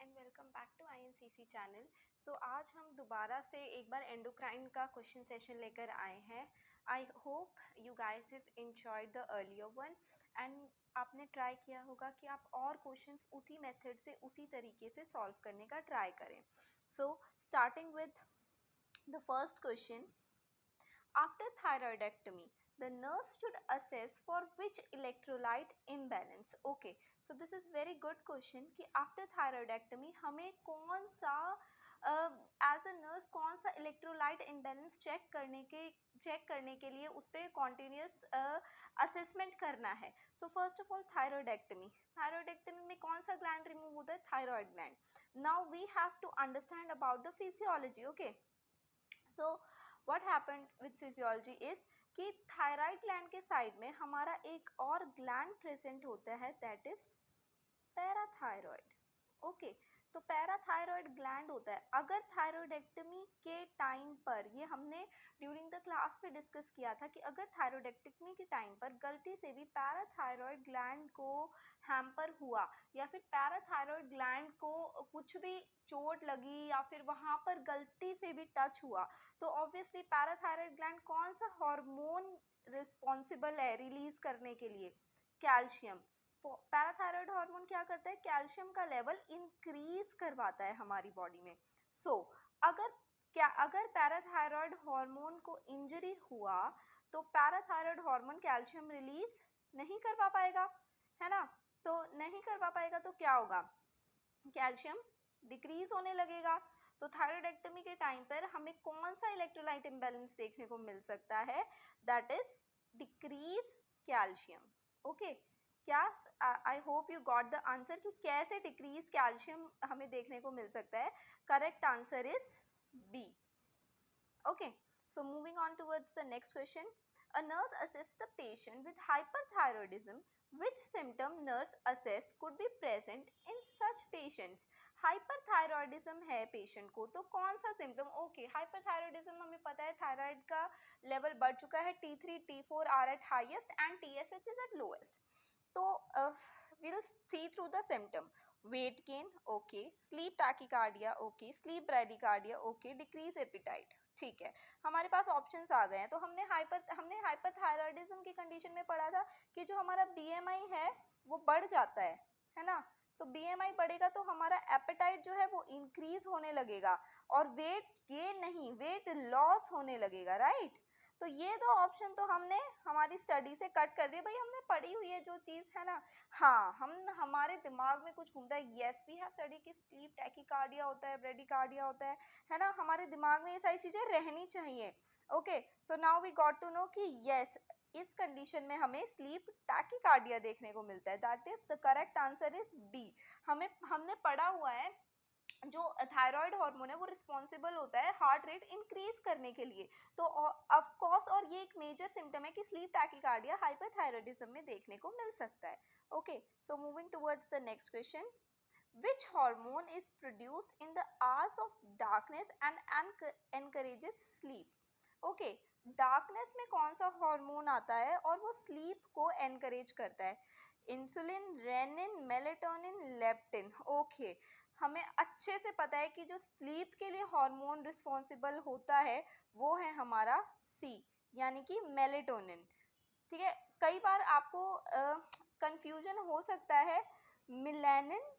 And welcome back to INCC channel. So आज हम दोबारा से एक बार एंडोक्राइन का क्वेश्चन सेशन लेकर आए हैं। I hope you guys have enjoyed the earlier one and आपने ट्राई किया होगा कि आप और क्वेश्चंस उसी मेथड से उसी तरीके से सॉल्व करने का ट्राई करें। So starting with the first question, after thyroidectomy, the nurse should assess for which electrolyte imbalance. Okay, so this is very good question कि after thyroidectomy हमें कौन सा as a nurse कौन सा electrolyte imbalance चेक करने के लिए उस पर continuous assessment करना है. So first of all thyroidectomy में कौन सा gland remove होता है? Thyroid gland. Now we have to understand about the physiology. Okay, so what happened with physiology is कि थायराइड ग्लैंड के साइड में हमारा एक और ग्लैंड प्रेजेंट होता है, दैट इज पैराथायरॉयड. ओके, तो पैराथायरॉयड ग्लैंड होता है. अगर थायरोइडेक्टमी के टाइम पर, ये हमने ड्यूरिंग द क्लास में डिस्कस किया था कि अगर थायरोइडेक्टमी के टाइम पर गलती से भी पैराथायरॉयड ग्लैंड को हैम्पर हुआ या फिर पैराथायरॉयड ग्लैंड को कुछ भी चोट लगी या फिर वहाँ पर गलती से भी टच हुआ, तो ऑब्वियसली पैराथायरॉयड ग्लैंड कौन सा हार्मोन रिस्पॉन्सिबल है रिलीज करने के लिए? कैल्शियम. पैराथायरॉयड हार्मोन क्या करता है? कैल्शियम का लेवल इंक्रीज करवाता है हमारी बॉडी में. सो अगर पैराथायरॉयड हार्मोन को इंजरी हुआ तो पैराथायरॉयड हार्मोन कैल्शियम रिलीज नहीं करवा पाएगा, है ना? तो नहीं करवा पाएगा तो क्या होगा? कैल्शियम डिक्रीज होने लगेगा. तो थायरोइडेक्टमी के टाइम पर हमें कौन सा इलेक्ट्रोलाइट इम्बैलेंस देखने को मिल सकता है? That is decrease calcium. Okay, क्या I hope you got the answer कि कैसे डिक्रीज कैल्शियम हमें देखने को मिल सकता है. Correct answer is B. Okay, so moving on towards the next question. A nurse assists the patient with hyperthyroidism. Which symptom nurse assess could be present in such patients? Hyperthyroidism है patient को, तो कौन सा symptom? Okay, hyperthyroidism हमें पता है thyroid का level बढ़ चुका है, T3 T4 are at highest and TSH is at lowest. तो we'll see through the symptom. Weight gain, okay. Sleep tachycardia, okay. Sleep bradycardia, okay. Decrease appetite, ठीक है. हमारे पास ऑप्शंस आ गए हैं. तो हमने हाइपरथायरॉयडिज्म की कंडीशन में पढ़ा था कि जो हमारा BMI है वो बढ़ जाता है ना? तो BMI बढ़ेगा तो हमारा एपेटाइट जो है वो इंक्रीज होने लगेगा और वेट गेन नहीं, वेट लॉस होने लगेगा, राइट? तो ये दो ऑप्शन तो हमने हमारी स्टडी से कट कर दिए. भाई हमने पढ़ी हुई है जो चीज़ है ना, हाँ, हमारे दिमाग में कुछ घूमता है. येस, वी हैव स्टडी कि स्लीप टैकीकार्डिया होता है, ब्रेडिकार्डिया होता है ना? हमारे दिमाग में ये सारी चीज़ें रहनी चाहिए. Okay, so now we got to know कि येस, इस कंडीशन में हमें स्लीप टैकीकार्डिया देखने को मिलता है. That is the correct answer is B. हमने पढ़ा हुआ है जो थायराइड हार्मोन है वो रिस्पॉन्सिबल होता है हार्ट रेट इंक्रीज करने के लिए. तो ऑफ कोर्स, और ये एक मेजर सिम्टम है कि स्लीप टैकीकार्डिया हाइपरथायरॉयडिज्म में देखने को मिल सकता है. Okay, so moving towards the next question. Which hormone is produced in the hours of darkness and encourages sleep? Okay, darkness में कौन सा हार्मोन आता है और वो स्लीप को एनकरेज करता है? Insulin, renin, melatonin, leptin. Okay, हमें अच्छे से पता है कि जो स्लीप के लिए हार्मोन रिस्पॉन्सिबल होता है वो है हमारा सी, यानी कि मेलेटोनिन. ठीक है, कई बार आपको कंफ्यूजन हो सकता है मिलेनिन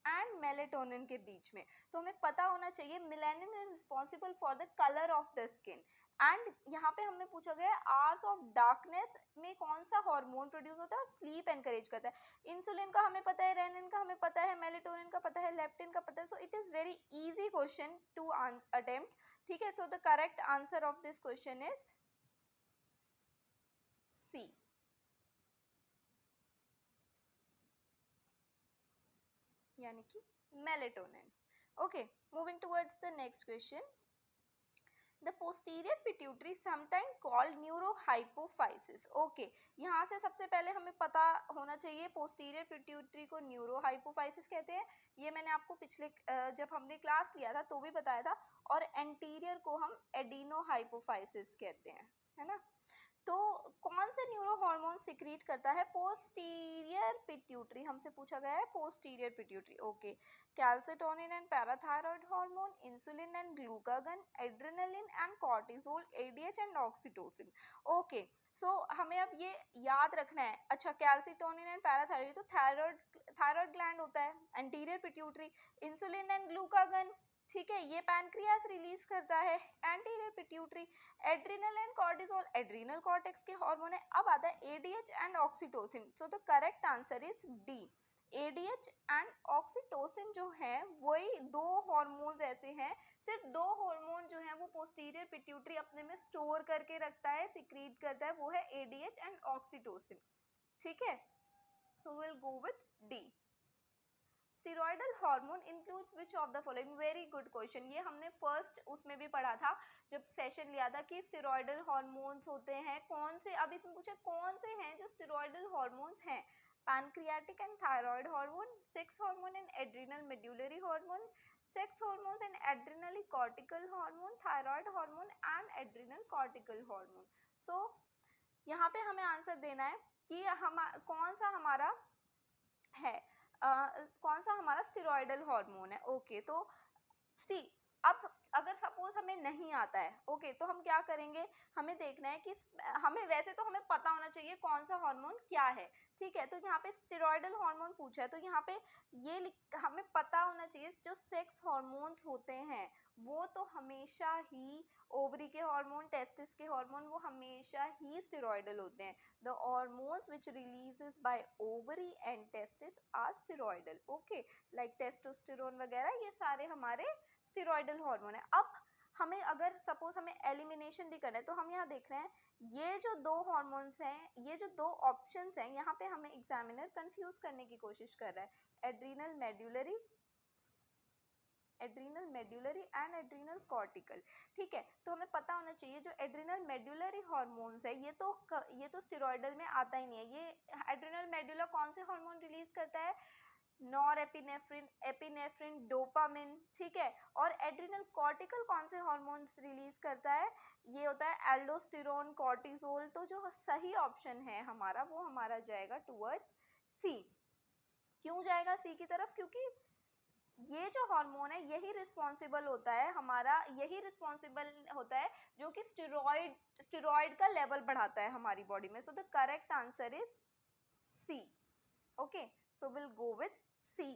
एंड मेलेटोनिन के बीच में. तो हमें पता होना चाहिए melanin is responsible for the colour of the skin. And यहाँ पे हमें पूछा गया है आवर्स ऑफ डार्कनेस में कौन सा हार्मोन प्रोड्यूस होता है और स्लीप एनकरेज करता है. इंसुलिन का हमें पता है, रेनिन का हमें पता है, मेलेटोनिन का पता है, लेप्टिन का पता है. So it is very easy question to attempt. ठीक है, तो the correct answer of this question is C. यानी कि melatonin. Okay, moving towards the next question. The posterior pituitary sometimes called neurohypophysis. Okay, यहाँ से सबसे पहले हमें पता होना चाहिए posterior pituitary को neurohypophysis कहते हैं. ये मैंने आपको पिछले जब हमने क्लास लिया था तो भी बताया था. और anterior को हम adenohypophysis कहते हैं, है ना? तो कौन से न्यूरो हार्मोन सिक्रीट करता है? पोस्टीरियर पिट्यूटरी, हमसे पूछा गया है posterior pituitary. Okay, calcitonin and parathyroid hormone, insulin and glucagon, adrenaline and cortisol, ADH and oxytocin. Okay, so हमें अब ये याद रखना है। अच्छा, कैल्सिटोनिन एंड पैराथायरॉयड तो थायराइड ग्लैंड होता है, anterior pituitary. Insulin and glucagon, ठीक है, ये पैनक्रियास रिलीज करता है, anterior pituitary. Adrenal and cortisol adrenal cortex के हार्मोन है। अब आता है ADH and oxytocin. So the correct answer is D, ADH and oxytocin जो है वही दो हार्मोन्स ऐसे हैं, सिर्फ दो हार्मोन जो है वो पोस्टीरियर पिट्यूटरी अपने में स्टोर करके रखता है, सिक्रीट करता है, वो है एडीएच एंड ऑक्सीटोसिन। ठीक है, सो will go with D. Steroidal hormone includes which of the following? Very good question, ये हमने फर्स्ट उसमें भी पढ़ा था जब सेशन लिया था कि स्टेरॉयडल हार्मोन्स होते हैं कौन से। अब इसमें पूछे कौन से हैं जो स्टेरॉयडल हार्मोन्स हैं? Pancreatic and thyroid hormone, sex hormone and adrenal medullary hormone, sex hormones and adrenally cortical hormone, thyroid hormone and adrenal cortical hormone. So यहाँ पे हमें आंसर देना है कि हम कौन सा हमारा है, कौन सा हमारा स्टेरॉयडल हार्मोन है। ओके, तो सी, अब अगर सपोज हमें नहीं आता है, ओके, तो हम क्या करेंगे? हमें देखना है कि हमें वैसे तो हमें पता होना चाहिए कौन सा हार्मोन क्या है, ठीक है। तो यहाँ पे स्टेरॉयडल हार्मोन पूछा है, तो यहाँ पे ये हमें पता होना चाहिए जो सेक्स हार्मोन्स होते हैं वो तो हमेशा ही ओवरी के हार्मोन, टेस्टिस के हार्मोन, वो हमेशा ही स्टेरॉयडल होते हैं। The hormones which releases by ovary and testis are steroidal. Okay, like testosterone वगैरह, ये सारे हमारे स्टेरॉयडल हार्मोन है। अब हमें अगर सपोज हमें एलिमिनेशन भी करना है तो हम यहाँ देख रहे हैं ये जो दो हार्मोन्स हैं, ये जो दो ऑप्शंस हैं, यहाँ पे हमें एग्जामिनर कंफ्यूज करने की कोशिश कर रहा है। Adrenal medullary and adrenal cortical, ठीक है। तो हमें पता होना चाहिए जो एड्रिनल मेड्यूलरी हार्मोन्स है ये तो स्टेरॉयडल में आता ही नहीं है। ये एड्रिनल मेड्यूलर कौन से हार्मोन रिलीज करता है? नॉरएपिनेफ्रिन, एपिनेफ्रिन, डोपामिन, ठीक है। और एड्रिनल कॉर्टिकल कौन से हार्मोन्स रिलीज करता है? ये होता है एल्डोस्टेरोन, कॉर्टिसोल। तो जो सही ऑप्शन है हमारा वो हमारा जाएगा टुवर्ड्स सी। क्यों जाएगा सी की तरफ? क्योंकि ये जो हार्मोन है यही रिस्पॉन्सिबल होता है हमारा, यही रिस्पॉन्सिबल होता है जो कि स्टेरॉइड का लेवल बढ़ाता है हमारी बॉडी में। So the correct answer is C. Okay, so will go with C.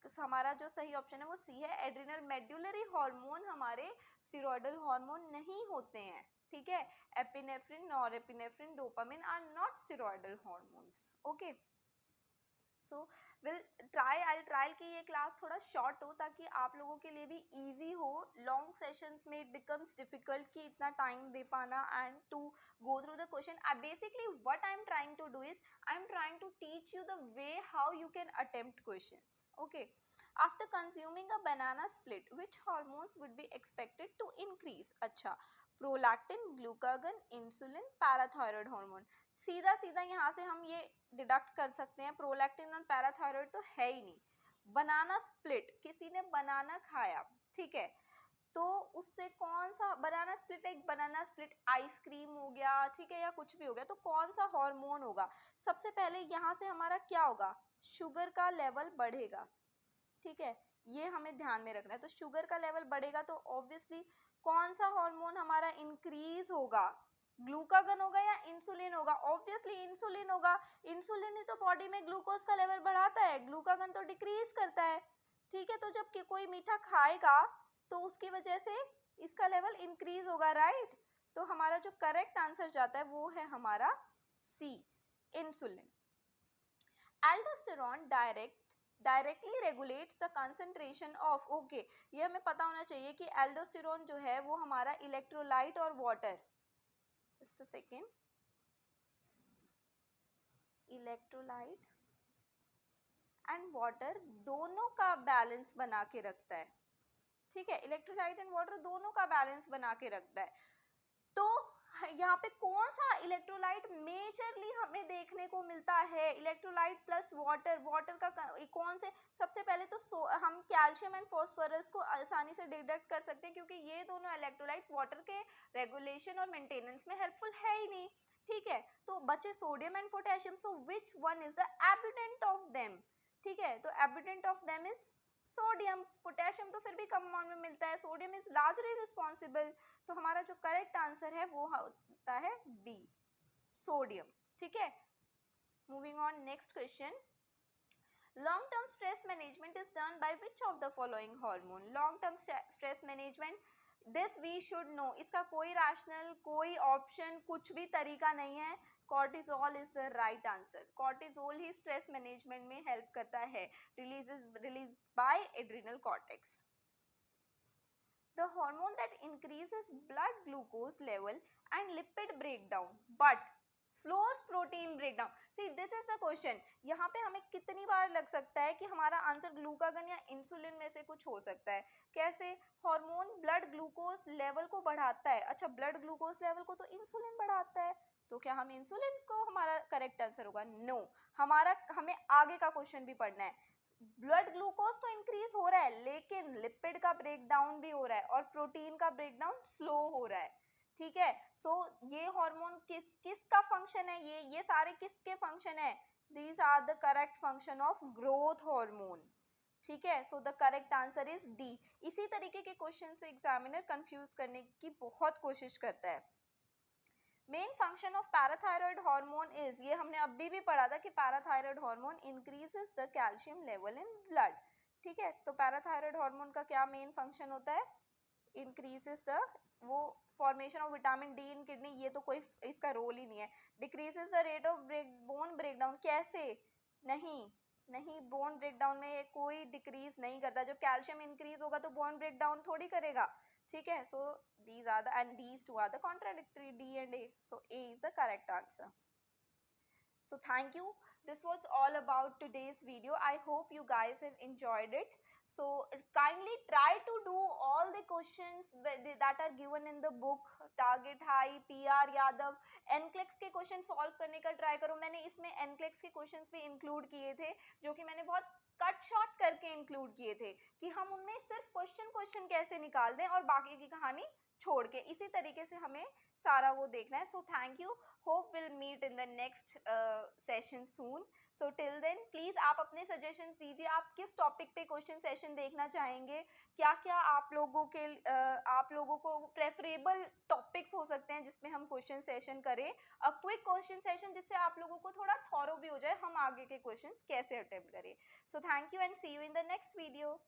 हमारा जो सही ऑप्शन है वो सी है। एड्रिनल मेड्यूलरी हार्मोन हमारे स्टेरॉयडल हार्मोन नहीं होते हैं, ठीक है। Epinephrine, norepinephrine, dopamine are not steroidal hormones. Okay, so will try कि ये क्लास थोड़ा शॉर्ट हो ताकि आप लोगों के लिए भी इजी हो। लॉन्ग सेशंस में इट बिकम्स डिफिकल्ट कि इतना टाइम दे पाना and to go through the question. Basically what I'm trying to do is I'm trying to teach you the way how you can attempt questions. Okay, after consuming a banana split which hormones would be expected to increase? अच्छा, prolactin, glucagon, insulin, parathyroid hormone. सीधा सीधा यहाँ से हम ये deduct कर सकते हैं, प्रोलैक्टिन और पैराथायरॉयड तो है ही नहीं। बनाना स्प्लिट, किसी ने बनाना खाया, ठीक है, तो उससे कौन सा बनाना स्प्लिट, एक बनाना स्प्लिट आइसक्रीम हो गया, ठीक है, या कुछ भी हो गया, तो कौन सा हार्मोन होगा? सबसे पहले यहाँ से हमारा क्या होगा? शुगर का लेवल बढ़ेगा, ठीक है, ये हमें ध्यान में रखना है। तो शुगर का लेवल बढ़ेगा तो ऑब्वियसली कौन सा हार्मोन हमारा इंक्रीज होगा? ग्लूकागन होगा या इंसुलिन होगा? ऑब्वियसली इंसुलिन होगा। इंसुलिन ही तो बॉडी में ग्लूकोज का लेवल बढ़ाता है, ग्लूकागन तो डिक्रीज करता है, ठीक है। तो जब कोई मीठा खाएगा तो उसकी वजह से इसका लेवल इंक्रीज होगा, राइट। तो हमारा जो करेक्ट आंसर जाता है वो है हमारा C, insulin. Aldosterone directly regulates the concentration of, okay, ये हमें पता होना चाहिए कि एल्डोस्टेरॉन जो है वो हमारा इलेक्ट्रोलाइट और water, just a second, electrolyte and water दोनों का बैलेंस बना के रखता है, ठीक है। इलेक्ट्रोलाइट एंड वाटर दोनों का बैलेंस बना के रखता है। तो यहाँ पे कौन सा इलेक्ट्रोलाइट मेजरली हमें देखने को मिलता है? इलेक्ट्रोलाइट प्लस वाटर, वाटर का कौन से? सबसे पहले तो हम कैल्शियम एंड फॉस्फोरस को आसानी से डिडक्ट कर सकते हैं क्योंकि ये दोनों इलेक्ट्रोलाइट्स वाटर के रेगुलेशन और मेंटेनेंस में हेल्पफुल है ही नहीं। ठीक है, तो बचे sodium and potassium, so which one is the abundant of them, ठीक है, तो abundant of them is sodium, potassium तो फिर भी कम अमाउंट में मिलता है, सोडियम इज लार्जली रिस्पॉन्सिबल, तो हमारा जो करेक्ट आंसर है वो होता है बी, सोडियम, ठीक है। Moving on, next question, long term stress management is done by which of the following hormone? long term stress management, this we should know, इसका कोई रैशनल, कोई ऑप्शन, कुछ भी तरीका नहीं है, cortisol is the right answer, cortisol he stress management में help करता है, release by adrenal cortex, the hormone that increases blood glucose level and lipid breakdown but slows protein breakdown. See, this is the question. यहाँ पे हमें कितनी बार लग सकता है कि हमारा आंसर ग्लूकागन या इंसुलिन में से कुछ हो सकता है, कैसे, हार्मोन ब्लड ग्लूकोज लेवल को बढ़ाता है, अच्छा ब्लड ग्लूकोज लेवल को तो इंसुलिन बढ़ाता है, तो क्या हम इंसुलिन को हमारा करेक्ट आंसर होगा? नो, हमारा हमें आगे का क्वेश्चन भी पढ़ना है, ब्लड ग्लूकोज तो इंक्रीज हो रहा है लेकिन लिपिड का ब्रेकडाउन भी हो रहा है और प्रोटीन का ब्रेकडाउन स्लो हो रहा है, ठीक है। सो ये हार्मोन किसका फंक्शन है, ये सारे किसके फंक्शन है? These are the correct function of growth hormone, ठीक है। So the correct answer is D. इसी तरीके के क्वेश्चन से एग्जामिनर कंफ्यूज करने की बहुत कोशिश करता है। Main function of parathyroid hormone is, ये हमने अभी भी पढ़ा था कि parathyroid hormone increases the calcium level in blood, ठीक है, तो पैराथायरॉयड हार्मोन का क्या मेन फंक्शन होता है? इंक्रीजेस द, वो formation of vitamin D in kidney, ये तो कोई इसका रोल ही नहीं है। Decreases the rate of bone breakdown, कैसे? नहीं नहीं, बोन ब्रेकडाउन में कोई डिक्रीज नहीं करता, जब कैल्शियम इंक्रीज होगा तो बोन ब्रेकडाउन थोड़ी करेगा, ठीक है। सो these are the, and these two are the contradictory, D and A, so A is the correct answer. So thank you, this was all about today's video. I hope you guys have enjoyed it. So kindly try to do all the questions that are given in the book, target high, PR Yadav, NCLEX के question solve करने का try करो। मैंने इसमें NCLEX के questions भी include किए थे, जो कि मैंने बहुत कट शॉर्ट करके इंक्लूड किए थे कि हम उनमें सिर्फ क्वेश्चन कैसे निकाल दें और बाकी की कहानी छोड़ के, इसी तरीके से हमें सारा वो देखना है। So thank you, hope will meet in the next session soon. So till then please आप अपने सजेशंस दीजिए, आप किस टॉपिक पे क्वेश्चन सेशन देखना चाहेंगे, क्या क्या आप लोगों को प्रेफरेबल टॉपिक्स हो सकते हैं जिसमें हम क्वेश्चन सेशन करें, अ क्विक क्वेश्चन सेशन जिससे आप लोगों को थोड़ा थॉरो भी हो जाए हम आगे के क्वेश्चंस कैसे अटेम्प्ट करें। So thank you and see you in the next video.